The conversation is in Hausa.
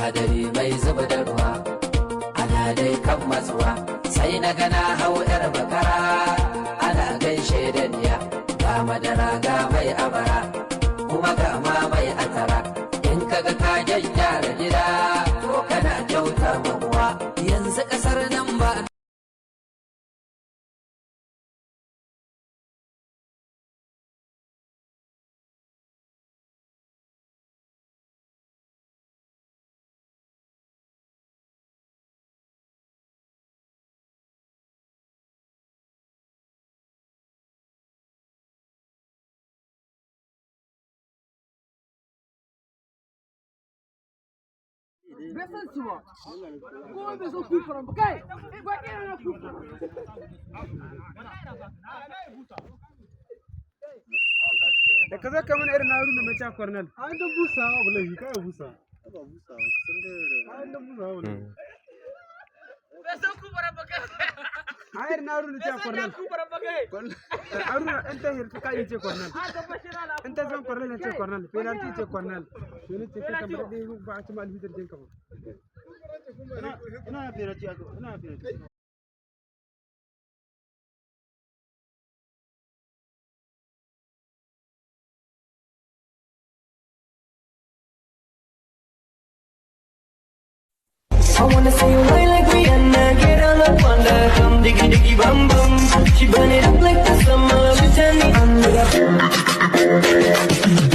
hadari mai zuba da ruwa ana dai kan matsuwa sai na gana hau yar bakara ana gaishe da niya ga madara ga mai abara kuma ga ma mai atara in kaga ka gyara gida to kana kyauta mamuwa yanzu kasar nan ba Besan suwa, kuma bai so kufura ba kai, ba kira na kufura. Da ka zaka mana irin Haruna mai cha Cornell. An da busa wallahi kai busa. Ba busa, sun da an da busa wallahi. Besan kufura ba kai. Ai irin Haruna cha Cornell. Kufura ba kai. Haruna anta hirta kai ce Cornell. Anta zan Cornell ce Cornell, penalty ce Cornell. Penalty ce kamar dai ba a ci mal hitar jinka ba. Ina penalty ina penalty. I wanna see you wine like Rihanna, get on up on that, come diggy diggy bum bum. She burn it up like the summer, she turn me on with her.